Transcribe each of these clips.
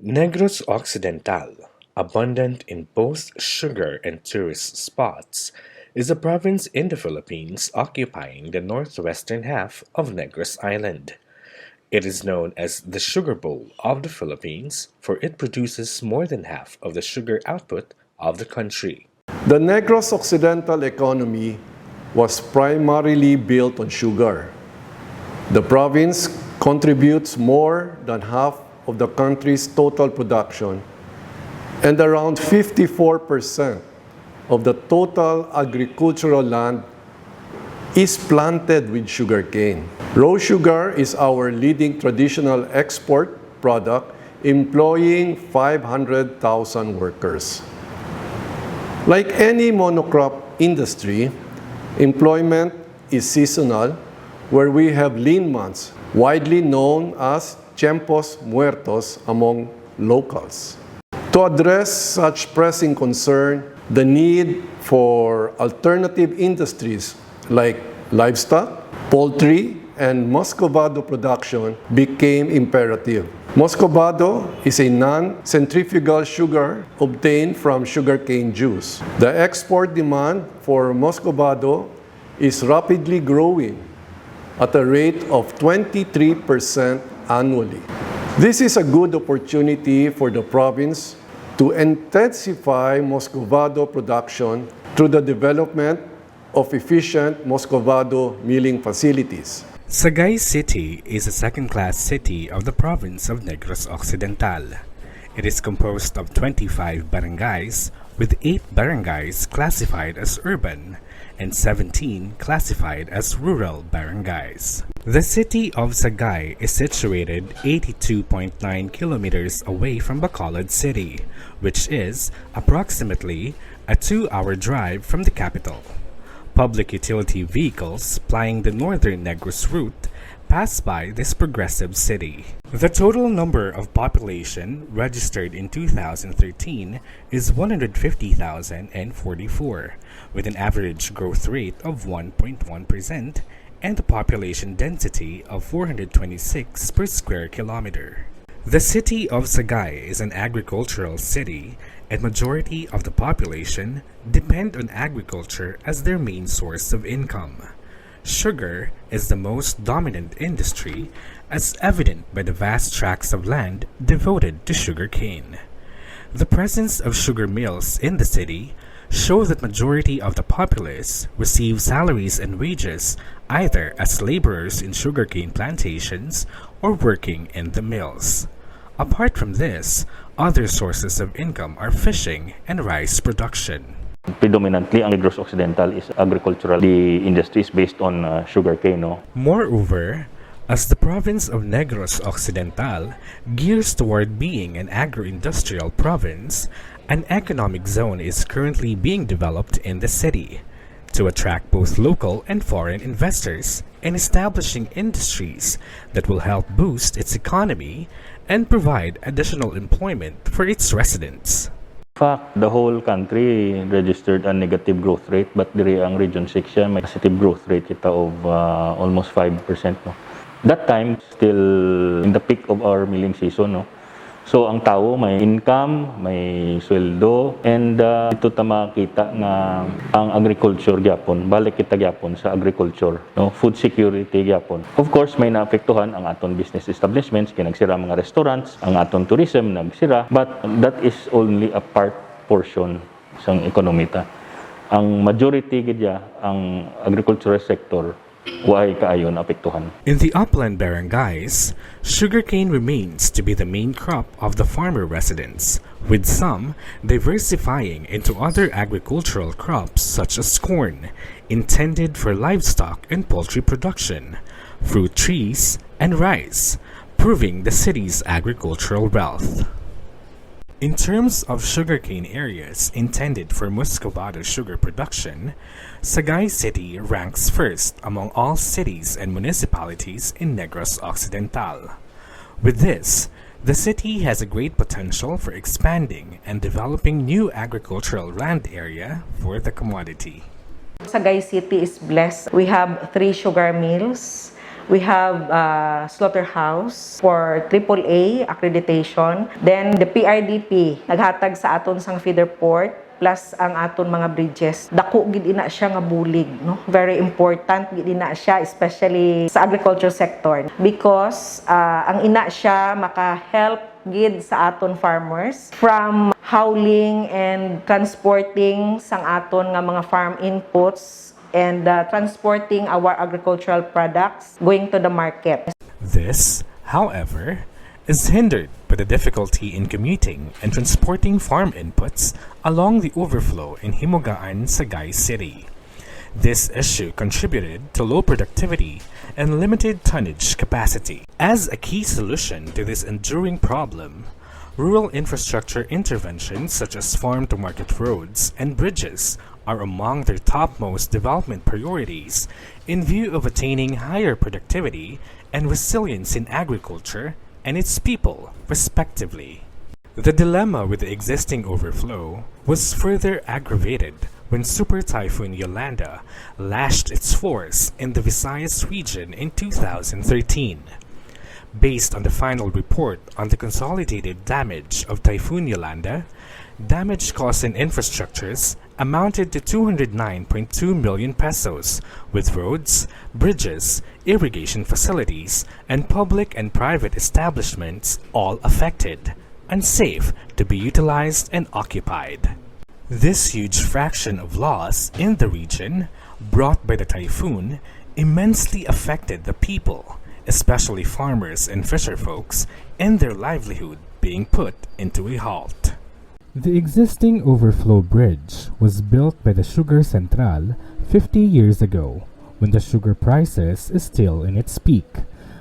Negros Occidental, abundant in both sugar and tourist spots, is a province in the Philippines occupying the northwestern half of Negros Island. It is known as the Sugar Bowl of the Philippines, for it produces more than half of the sugar output of the country. The Negros Occidental economy was primarily built on sugar. The province contributes more than half of the country's total production, and around 54% of the total agricultural land is planted with sugarcane. Raw sugar is our leading traditional export product, employing 500,000 workers. Like any monocrop industry, employment is seasonal, where we have lean months, widely known as tiempos muertos among locals. To address such pressing concern, the need for alternative industries like livestock, poultry, and muscovado production became imperative. Muscovado is a non-centrifugal sugar obtained from sugarcane juice. The export demand for muscovado is rapidly growing at a rate of 23% annually. This is a good opportunity for the province to intensify muscovado production through the development of efficient muscovado milling facilities. Sagay City is a second-class city of the province of Negros Occidental. It is composed of 25 barangays, with 8 barangays classified as urban and 17 classified as rural barangays. The city of Sagay is situated 82.9 kilometers away from Bacolod City, which is approximately a 2-hour drive from the capital. Public utility vehicles plying the northern Negros route pass by this progressive city. The total number of population registered in 2013 is 150,044, with an average growth rate of 1.1% and a population density of 426 per square kilometer. The city of Sagay is an agricultural city, and majority of the population depend on agriculture as their main source of income. Sugar is the most dominant industry, as evident by the vast tracts of land devoted to sugarcane. The presence of sugar mills in the city show that majority of the populace receive salaries and wages either as laborers in sugarcane plantations or working in the mills. Apart from this, other sources of income are fishing and rice production. Predominantly, ang Negros Occidental is agricultural. The industry is based on sugarcane. No? Moreover, as the province of Negros Occidental gears toward being an agro-industrial province, an economic zone is currently being developed in the city to attract both local and foreign investors in establishing industries that will help boost its economy and provide additional employment for its residents. In fact, the whole country registered a negative growth rate, but diri ang Region 6 siya, may positive growth rate kita of almost 5%. No? That time, still in the peak of our milling season. No? So, ang tao may income, may sweldo, and ito ta makita nga ang agriculture gyapon, balik kita gyapon sa agriculture, no? Food security gyapon. Of course, may naapektuhan ang aton business establishments, kinagsira mga restaurants, ang aton tourism nagsira, but that is only a portion sang ekonomita. Ang majority gidya ang agricultural sector why kaayo naapektuhan. In the upland barangays, sugarcane remains to be the main crop of the farmer residents, with some diversifying into other agricultural crops such as corn, intended for livestock and poultry production, fruit trees, and rice, proving the city's agricultural wealth. In terms of sugarcane areas intended for muscovado sugar production, Sagay City ranks first among all cities and municipalities in Negros Occidental. With this, the city has a great potential for expanding and developing new agricultural land area for the commodity. Sagay City is blessed. We have 3 sugar mills. We have a slaughterhouse for AAA accreditation. Then the PRDP, naghatag sa aton sang feeder port plus ang aton mga bridges. Dako gid ina siya nga bulig, no? Very important gid ina siya, especially sa agriculture sector, because ang ina siya maka-help gid sa aton farmers from hauling and transporting sang aton nga mga farm inputs and transporting our agricultural products going to the market. This, however, is hindered by the difficulty in commuting and transporting farm inputs along the overflow in Himugaan, Sagay City. This issue contributed to low productivity and limited tonnage capacity. As a key solution to this enduring problem, rural infrastructure interventions such as farm-to-market roads and bridges are among their topmost development priorities in view of attaining higher productivity and resilience in agriculture and its people, respectively. The dilemma with the existing overflow was further aggravated when Super Typhoon Yolanda lashed its force in the Visayas region in 2013. Based on the final report on the consolidated damage of Typhoon Yolanda, damage caused in infrastructures amounted to 209.2 million pesos, with roads, bridges, irrigation facilities, and public and private establishments all affected, unsafe to be utilized and occupied. This huge fraction of loss in the region brought by the typhoon immensely affected the people, especially farmers and fisherfolks, and their livelihood being put into a halt. The existing overflow bridge was built by the Sugar Central 50 years ago, when the sugar prices is still in its peak.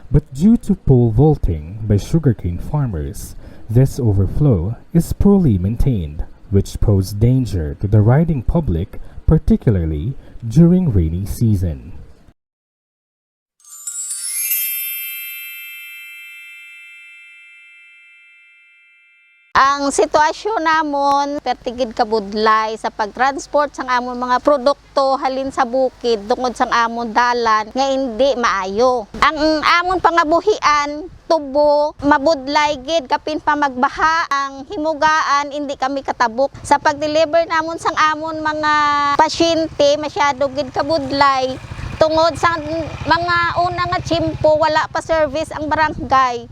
But due to pole vaulting by sugarcane farmers, this overflow is poorly maintained, which pose danger to the riding public, particularly during rainy season. Ang sitwasyon namon pertigid kabudlay sa pagtransport sang amon mga produkto halin sa bukid tungod sang amon dalan nga hindi maayo. Ang amon pangabuhian tubo mabudlay gid kapin pa magbaha, ang himugaan hindi kami katabok sa pag-deliver namon sang amon mga pasyente, masyado gid kabudlay tungod sa mga una nga tsimpo wala pa service ang barangay.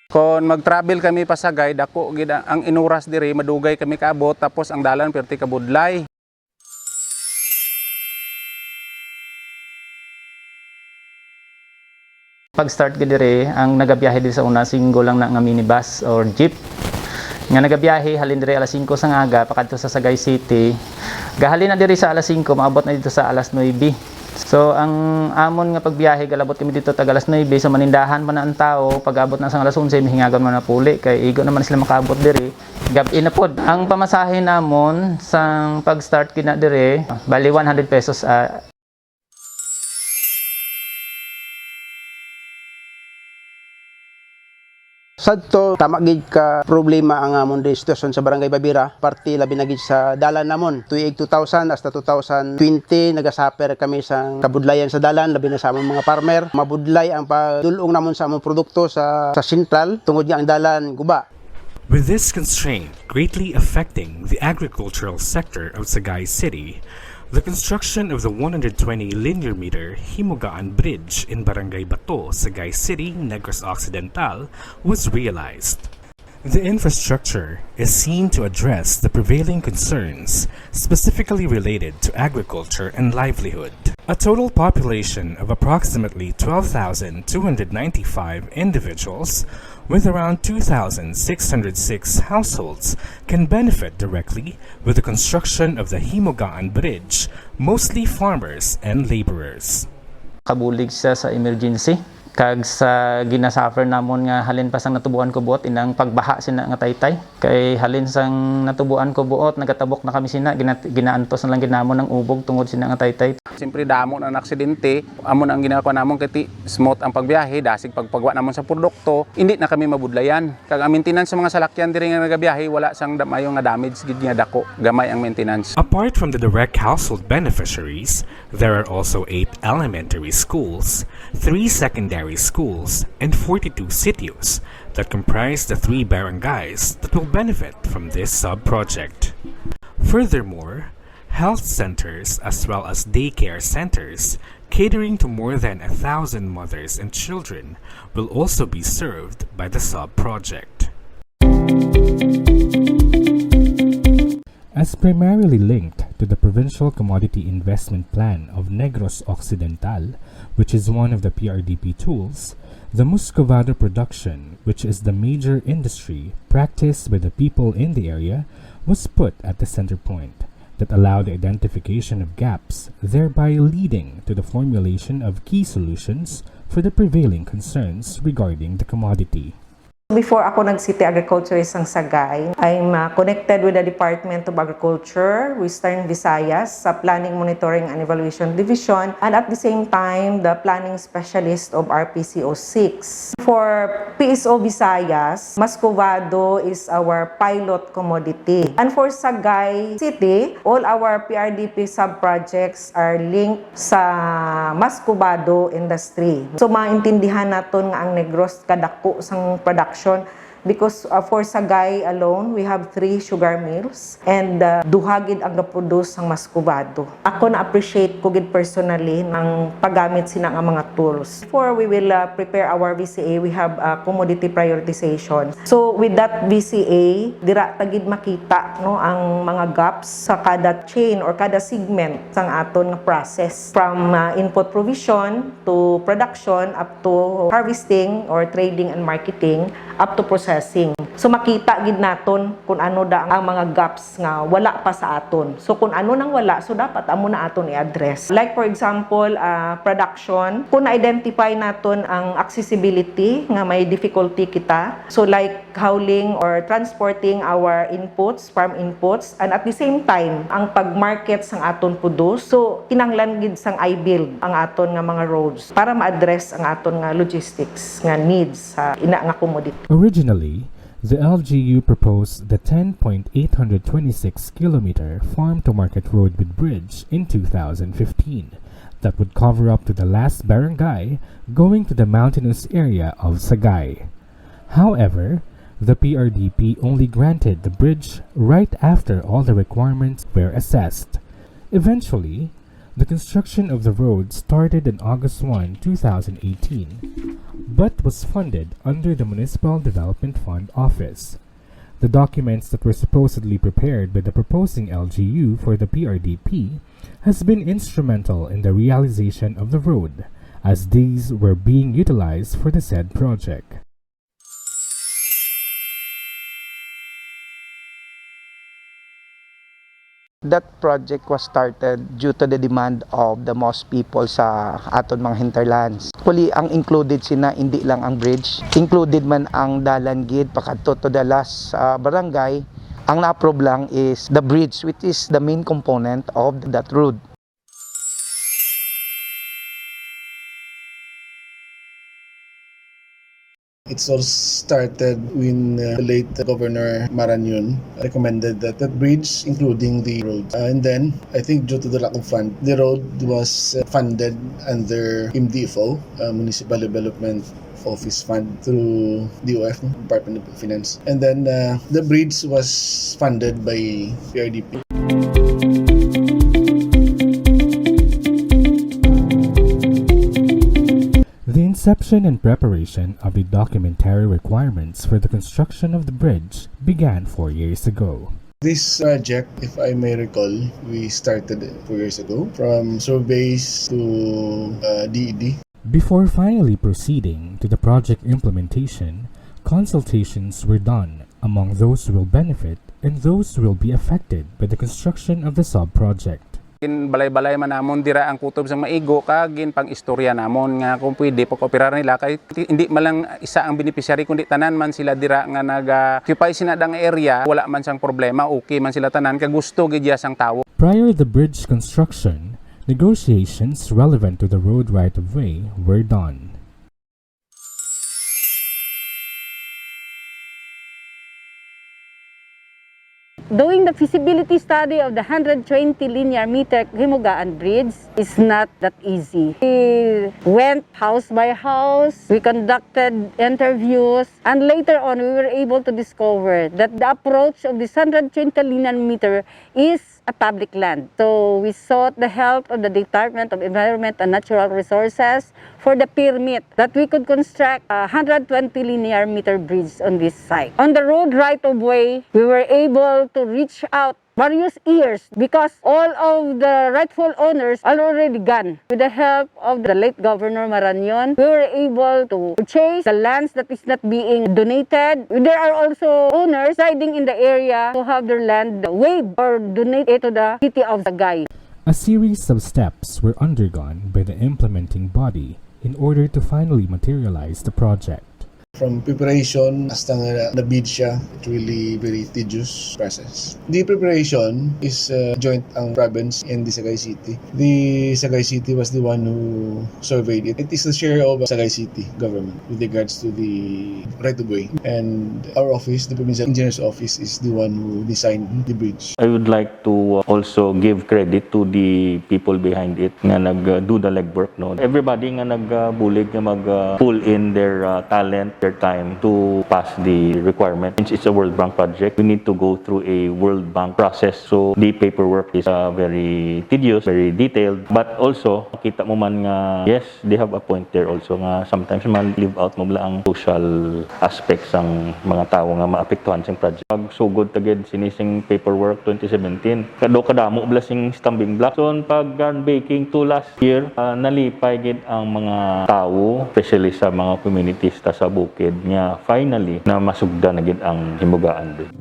Kung mag-travel kami pa Sagay, dako gid ang inuras diri, madugay kami kaabot, tapos ang dalan perti kabudlay. Pag-start gid diri, ang nagabiyahe diri sa una single lang na nga minibus or jeep. Nga nagabiyahe halin diri alas 5 sa ngaga pakadto sa Sagay City. Gahalin na diri sa alas 5, maabot na dito sa alas 9. So ang amon nga pagbiyahe galabot kami dito tag alas 9, so manindahan pa na ang tao, pag-abot na sa alas 11 mihingagan man na puli kay igo naman sila makaabot diri. Gabi na pod. Ang pamasahe namon sang pag-start kina diri bali 100 pesos. Sadto tama gid ka problema ang amon di sitwasyon sa Barangay Babira, parti labi na gid sa dalan namon. Tuig 2000 hasta 2020 nagasaper kami sa kabudlayan sa dalan, labi na sa among mga farmer. Mabudlay ang pagdulong namon sa among produkto sa sentral tungod nga ang dalan guba. With this constraint greatly affecting the agricultural sector of Sagay City, the construction of the 120 linear meter Himugaan Bridge in Barangay Bato, Sagay City, Negros Occidental was realized. The infrastructure is seen to address the prevailing concerns specifically related to agriculture and livelihood. A total population of approximately 12,295 individuals with around 2,606 households can benefit directly with the construction of the Himugaan Bridge, mostly farmers and laborers. Kabulig siya sa emergency Kag sa ginasuffer namon nga halin pa sang natubuan ko buot inang pagbaha sina nga taytay. Kay halin sang natubuan ko buot nagatabok na kami sina ginaantos na lang ginamon ng ubog tungod sina nga taytay. Siyempre damo na aksidente, amon ang ginagawa namon kay smooth ang pagbiyahe, dasig pagpagwa namon sa produkto, hindi na kami mabudlayan. Kag ang maintenance sa mga salakyan diri nga nagabiyahe wala sang mayo nga damage gid nga dako, gamay ang maintenance. Apart from the direct household beneficiaries, there are also 8 elementary schools, 3 secondary schools, and 42 sitios that comprise the 3 barangays that will benefit from this sub-project. Furthermore, health centers as well as daycare centers catering to more than 1,000 mothers and children will also be served by the sub-project. As primarily linked to the Provincial Commodity Investment Plan of Negros Occidental, which is one of the PRDP tools, the muscovado production, which is the major industry practiced by the people in the area, was put at the center point that allowed the identification of gaps, thereby leading to the formulation of key solutions for the prevailing concerns regarding the commodity. Before ako nag-city agriculturist ng Sagay, I'm connected with the Department of Agriculture, Western Visayas, sa Planning, Monitoring and Evaluation Division, and at the same time, the Planning Specialist of RPCO6. For PSO Visayas, muscovado is our pilot commodity. And for Sagay City, all our PRDP sub-projects are linked sa muscovado industry. So maintindihan naton nga ang Negros kadako sang production because for Sagay alone, we have 3 sugar mills and duhagid ang naproduce ng muscovado. Ako na-appreciate ko gid personally ng paggamit sina nga mga tools. Before we will prepare our VCA, we have commodity prioritization. So with that VCA, dira tagid makita no ang mga gaps sa kada chain or kada segment sang aton nga process from input provision to production up to harvesting or trading and marketing up to processing. So makita gid naton kung ano da ang mga gaps nga wala pa sa aton. So kung ano nang wala, so dapat amo na aton i-address. Like for example, production, kung na-identify naton ang accessibility nga may difficulty kita. So like hauling or transporting our inputs, farm inputs, and at the same time, ang pag-market sang aton produce. So kinanglan gid sang i-build ang aton nga mga roads para ma-address ang aton nga logistics nga needs sa ina nga commodity. Originally, the LGU proposed the 10.826-kilometer farm-to-market road with bridge in 2015 that would cover up to the last barangay going to the mountainous area of Sagay. However, the PRDP only granted the bridge right after all the requirements were assessed. Eventually, the construction of the road started on August 1, 2018, but was funded under the Municipal Development Fund Office. The documents that were supposedly prepared by the proposing LGU for the PRDP has been instrumental in the realization of the road, as these were being utilized for the said project. That project was started due to the demand of the most people sa aton mga hinterlands. Actually, ang included sina hindi lang ang bridge, included man ang dalan gid pakadto to the last barangay. Ang na-approve lang is the bridge, which is the main component of that road. It all started when the late Governor Marañon recommended that the bridge, including the road. And then, I think due to the lack of fund, the road was funded under MDFO, Municipal Development Office Fund, through DOF, Department of Finance. And then the bridge was funded by PRDP. The inception and preparation of the documentary requirements for the construction of the bridge began 4 years ago. This project, if I may recall, we started 4 years ago from surveys to DED. Before finally proceeding to the project implementation, consultations were done among those who will benefit and those who will be affected by the construction of the sub-project. Balay-balay man namon dira ang kutob sang maigo kagin pang istorya namon nga kung pwede pag-operar nila kay hindi man lang isa ang beneficiary kundi tanan man sila dira nga nag-occupy sinadang area, wala man sang problema, okay man sila tanan kay gusto gid sang tawo. Prior to the bridge construction, negotiations relevant to the road right-of-way were done. Doing the feasibility study of the 120 linear meter Himugaan Bridge is not that easy. We went house by house, we conducted interviews, and later on we were able to discover that the approach of this 120 linear meter is a public land. So we sought the help of the Department of Environment and Natural Resources for the permit that we could construct a 120 linear meter bridge on this site. On the road right-of-way, we were able to reach out various years because all of the rightful owners are already gone. With the help of the late Governor Marañon, we were able to purchase the lands that is not being donated. There are also owners residing in the area to have their land waived or donated to the city of Sagay. A series of steps were undergone by the implementing body in order to finally materialize the project. From preparation hasta nga na-bid siya, it's really very tedious process. The preparation is joint ang province and the Sagay City. The Sagay City was the one who surveyed it. It is the share of Sagay City government with regards to the right-of-way. And our office, the Provincial Engineer's Office, is the one who designed the bridge. I would like to also give credit to the people behind it nga nag-do the legwork. No? Everybody nga nag-bulig nga mag-pull in their talent, their time to pass the requirement. Since it's a World Bank project, we need to go through a World Bank process. So the paperwork is very tedious, very detailed. But also, kita mo man nga, yes, they have a point there also nga sometimes man leave out mo ang social aspects ang mga tao nga maapektuhan sa project. Pag sugod tagid sinising paperwork 2017, kadamo blasing stumbling block. So pag groundbreaking to last year, nalipay gid ang mga tao, especially sa mga communities ta sa bukid niya finally na masugda na gid ang Himugaan Bridge.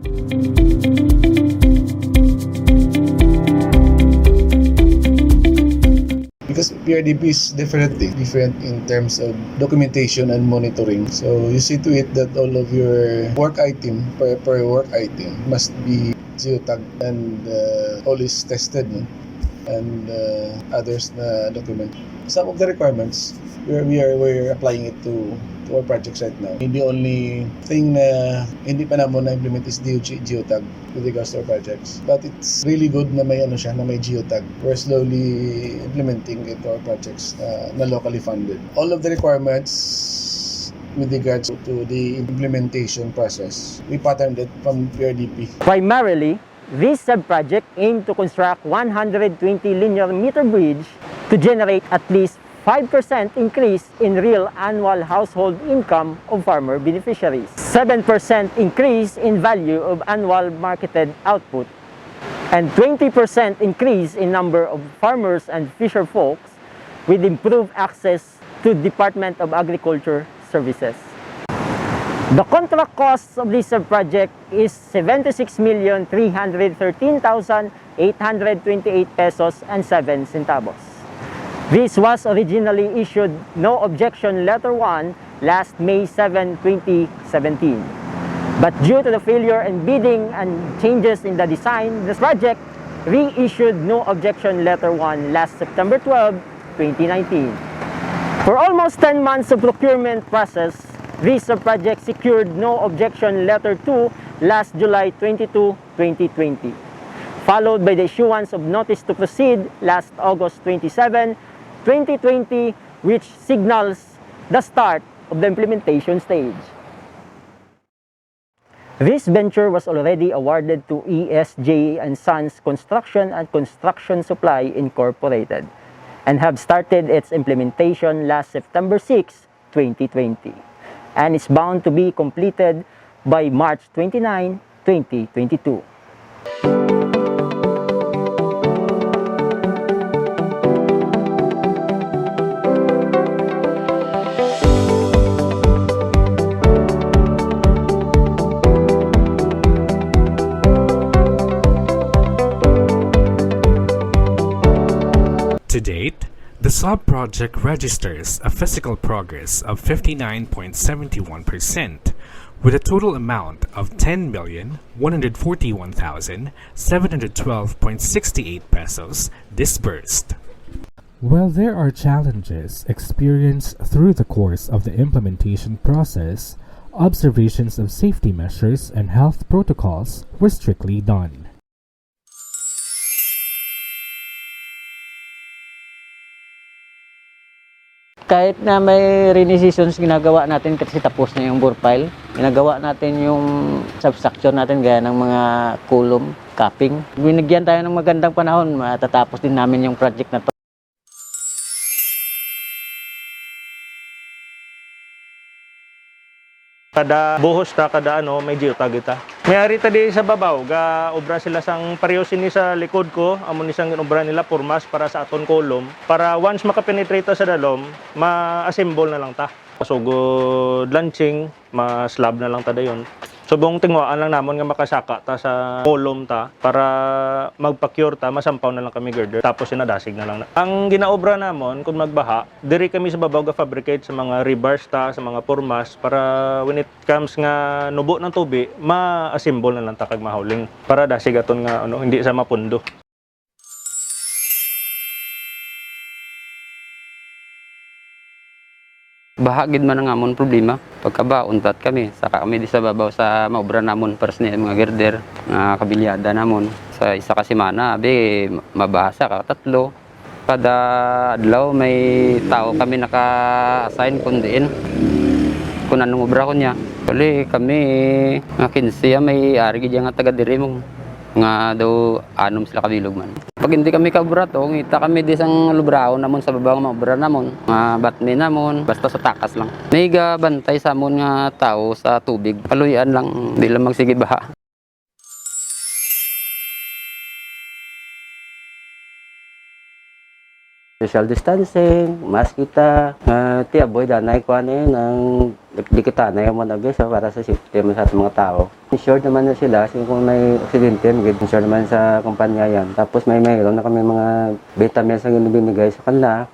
Because PRDP is different in terms of documentation and monitoring. So you see to it that all of your work item, per work item, must be geotagged and always tested, no? And others na document. Some of the requirements, we're applying it to our projects right now. The only thing na hindi pa naman na-implement is geotag with regards to our projects. But it's really good na may na may geotag. We're slowly implementing it to our projects na locally funded. All of the requirements with regards to the implementation process, we patterned it from PRDP. Primarily, this sub-project aimed to construct 120 linear meter bridge to generate at least 5% increase in real annual household income of farmer beneficiaries, 7% increase in value of annual marketed output, and 20% increase in number of farmers and fisher folks with improved access to Department of Agriculture services. The contract cost of this project is 76,313,828 pesos and 7 centavos. This was originally issued no objection letter 1 last May 7, 2017. But due to the failure in bidding and changes in the design, this project reissued no objection letter 1 last September 12, 2019. For almost 10 months of procurement process, this project secured no objection letter 2 last July 22, 2020, followed by the issuance of notice to proceed last August 27, 2020, which signals the start of the implementation stage. This venture was already awarded to ESJ and Sons Construction and Construction Supply Incorporated and have started its implementation last September 6, 2020, and is bound to be completed by March 29, 2022. The sub-project registers a physical progress of 59.71%, with a total amount of 10,141,712.68 pesos disbursed. While there are challenges experienced through the course of the implementation process, observations of safety measures and health protocols were strictly done. Kahit na may rainy seasons, ginagawa natin kasi tapos na yung bore pile. Ginagawa natin yung substructure natin gaya ng mga column, capping. Binigyan tayo ng magandang panahon, matatapos din namin yung project na to. Kada buhos ta, kada may geotag ita. May ari ta di sa babaw, ga obra sila sang pareho sini sa likod ko, amon isang obra nila purmas para sa aton kolom, para once makapenetrate ta sa dalom, ma-assemble na lang ta. Sugod launching, ma-slab na lang ta dayon. Subong tingwaan lang namon nga makasaka ta sa kolom ta para magpa-cure ta, masampaw na lang kami girder, tapos sinadasig na lang. Ang ginaobra namon kung magbaha, diri kami sa babaw ga fabricate sa mga rebars ta, sa mga formas para when it comes nga nubo ng tubi, ma-assemble na lang ta kag mahauling para dasig aton nga hindi sa mapundo. Bahagid man ang amon problema pagkabaon tat kami saka kami di sa babaw sa maobra namon pers ni mga girder nga kabilyada namon sa isa ka semana abi mabasa ka tatlo kada adlaw may tao kami naka-assign kun diin kun anong obra ko niya kali kami nga 15 may ari gid nga taga diri mo nga daw anom sila kabilog man. Pag hindi kami kabrato, ngita kami di sang lubrao namon sa babaw nga obra namon, nga batme namon, basta sa takas lang. May bantay sa amon nga tao sa tubig, paluyan lang, di lang magsige baha. Social distancing, mask kita, ti avoid anay ko ang di kita na yung mga so para sa safety mo sa mga tao. Insured naman na sila, kasi kung may aksidente, mag-insure naman sa kumpanya yan. Tapos mayroon na kami mga vitamins na binibigay sa kanila.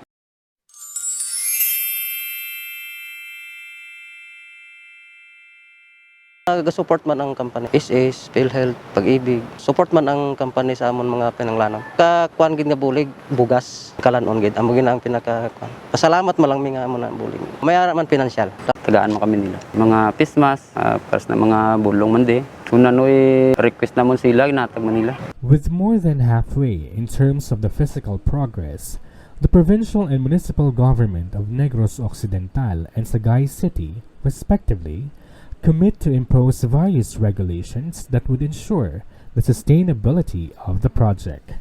Support man ang company SS, PhilHealth, Pag-ibig. Support man ang company sa amon mga pinanglanang. Kakuan gid nga bulig, bugas, kalanon gid. Amo gid ang pinakakuan. Pasalamat man lang mi nga amon na bulig. Mayara man pinansyal. Tagaan mo kami nila. Mga pismas, paras na mga bulong man di. Kung nano'y request namon sila, inatag man nila. With more than halfway in terms of the physical progress, the provincial and municipal government of Negros Occidental and Sagay City, respectively, commit to impose various regulations that would ensure the sustainability of the project.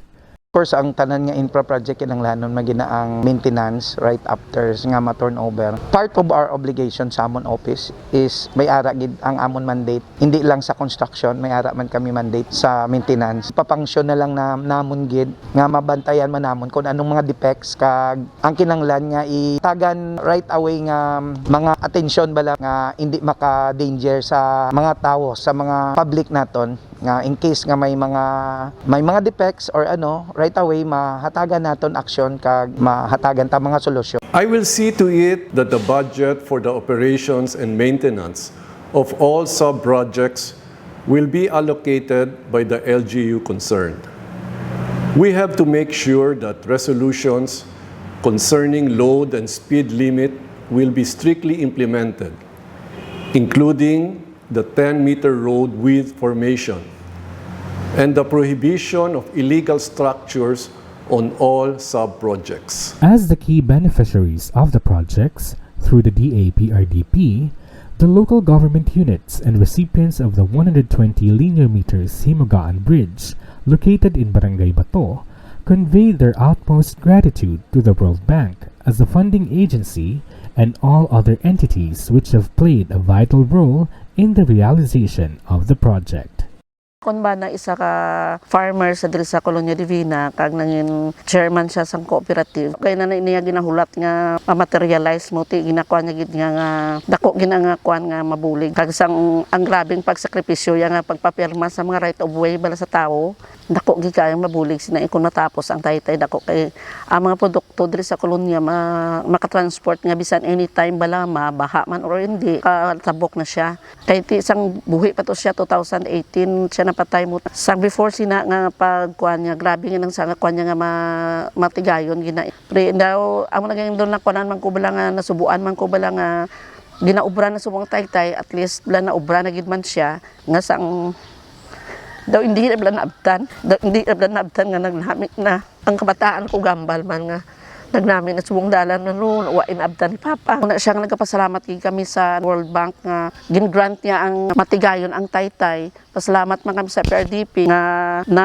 Of course, ang tanan nga infra project kinahanglan magina ang maintenance right after nga ma-turnover. Part of our obligation sa amon office is may ara gid ang amon mandate. Hindi lang sa construction, may ara man kami mandate sa maintenance. Papangsyon na lang namon gid nga mabantayan man namon kung anong mga defects kag ang kinahanglan nga itagan right away nga mga atensyon bala nga hindi maka-danger sa mga tao, sa mga public naton nga in case nga may mga defects or right away mahatagan naton aksyon kag mahatagan ta mga solusyon. I will see to it that the budget for the operations and maintenance of all sub-projects will be allocated by the LGU concerned. We have to make sure that resolutions concerning load and speed limit will be strictly implemented, including the 10-meter road width formation and the prohibition of illegal structures on all sub-projects. As the key beneficiaries of the projects, through the DAPRDP, the local government units and recipients of the 120 linear meters Himugaan Bridge, located in Barangay Bato, convey their utmost gratitude to the World Bank as the funding agency and all other entities which have played a vital role in the realization of the project. Kung ba na isa ka farmer sa diri sa Colonia Divina, kag nangin chairman siya sang cooperative, kay na niya ginahulat nga ma-materialize mo ti ginakuha niya gid nga dako ginangakuan nga mabulig. Kag sang ang grabing pagsakripisyo ya nga pagpapirma sa mga right of way bala sa tao, dako gid kayang mabulig sina kung natapos ang Taytay dako kay ang mga produkto diri sa kolonya makatransport nga bisan anytime bala mabaha man or hindi katabok na siya. Kay ti isang buhi pa to siya 2018 siya napatay mo. Sang before sina nga pagkuan niya grabe nga nang sa kuan niya nga matigayon gina. Pre daw amo naging doon na kuanan man ko bala nga nasubuan man ko bala nga ginaubra na subong Taytay at least bala na ubra na gid man siya nga sang daw hindi na bala naabtan nga naglamit na ang kabataan ko gambal man nga nagnami na subong dalan na noon wain abtan ni Papa. Una siya nga nagpasalamat kami sa World Bank nga gin-grant niya ang matigayon ang Taytay. Pasalamat man kami sa PRDP nga na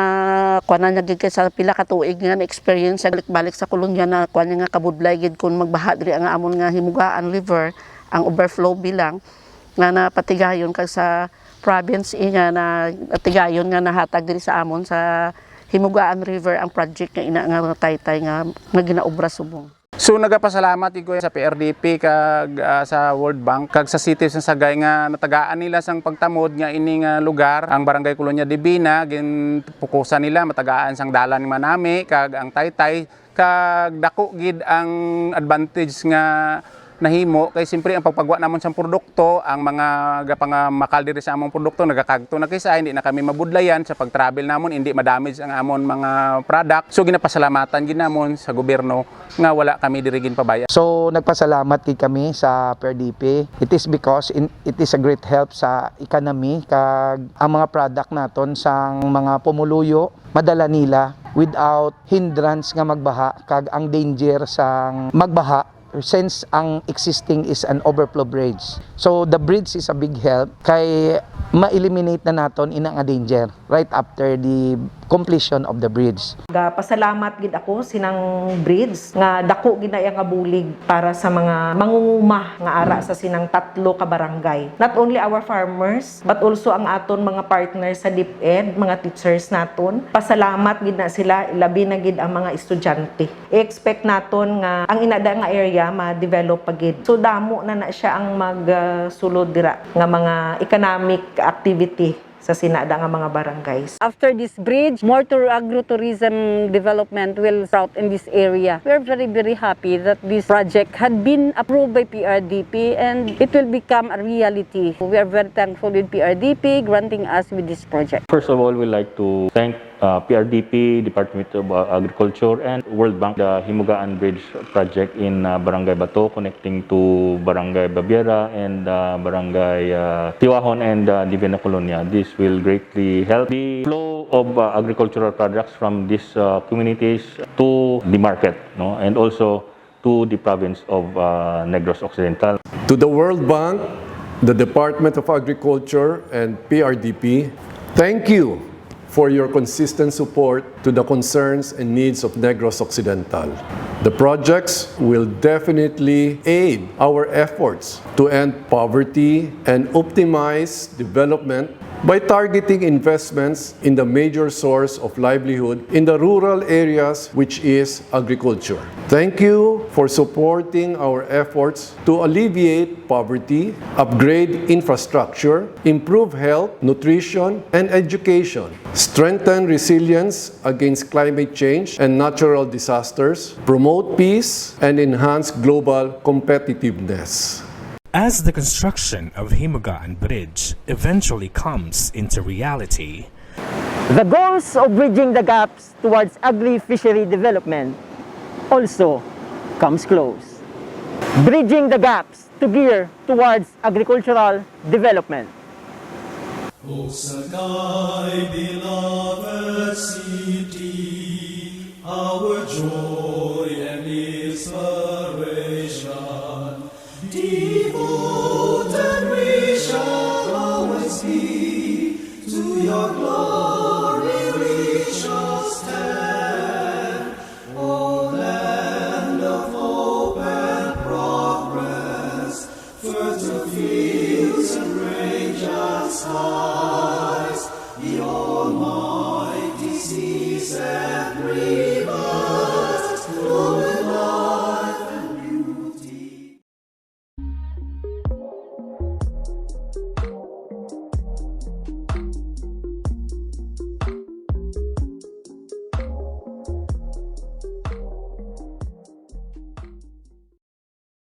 kuanan niya gid kay sa pila ka tuig nga na experience balik sa kolonya na kuan nga kabudlay gid kun magbaha diri ang amon nga Himugaan River ang overflow bilang nga napatigayon kag sa province nga na tigayon nga nahatag diri sa amon sa Himugaan River ang project nga ina nga Taytay nga ginaobra subong. So nagapasalamat ko sa PRDP kag sa World Bank kag sa City sa Sagay nga natagaan nila sang pagtamod nga ining lugar ang Barangay Colonia Divina gin pukusan nila matagaan sang dalan ni Manami kag ang Taytay kag dako gid ang advantage nga nahimo kay simpre ang pagpagwa namon sa produkto ang mga makal diri sa among produkto nagakagto na kaysa hindi na kami mabudlayan sa pag-travel namon hindi ma-damage ang amon mga product so ginapasalamatan gid namon sa gobyerno nga wala kami diri gin pabaya. So nagpasalamat gid kami sa PRDP. It is because it is a great help sa economy kag ang mga product naton sang mga pumuluyo madala nila without hindrance nga magbaha kag ang danger sang magbaha since ang existing is an overflow bridge. So the bridge is a big help kay ma-eliminate na naton inang danger right after the completion of the bridge. Pasalamat gid ako sinang bridge nga dako gid na nga bulig para sa mga mangunguma nga ara sa sinang 3 ka barangay. Not only our farmers but also ang aton mga partners sa DepEd, mga teachers naton. Pasalamat gid na sila labi na gid ang mga estudyante. I-expect naton nga ang inada nga area ma-develop pa gid. So damo na siya ang magsulod dira nga mga economic activity sa sinada nga mga barangays. After this bridge, more agro-tourism development will sprout in this area. We are very, very happy that this project had been approved by PRDP and it will become a reality. We are very thankful with PRDP granting us with this project. First of all, we'd like to thank PRDP, Department of Agriculture, and World Bank, the Himugaan Bridge project in Barangay Bato, connecting to Barangay Babiera and Barangay Tiwahon and Divina Colonia. This will greatly help the flow of agricultural products from these communities to the market, no? And also to the province of Negros Occidental. To the World Bank, the Department of Agriculture, and PRDP, thank you for your consistent support to the concerns and needs of Negros Occidental. The projects will definitely aid our efforts to end poverty and optimize development by targeting investments in the major source of livelihood in the rural areas, which is agriculture. Thank you for supporting our efforts to alleviate poverty, upgrade infrastructure, improve health, nutrition, and education, strengthen resilience against climate change and natural disasters, promote peace, and enhance global competitiveness. As the construction of Himugaan Bridge eventually comes into reality, the goals of bridging the gaps towards agri-fishery development also comes close. Bridging the gaps to gear towards agricultural development. O Sagay, beloved city, our joy and inspiration, devoted we shall always be to your glory.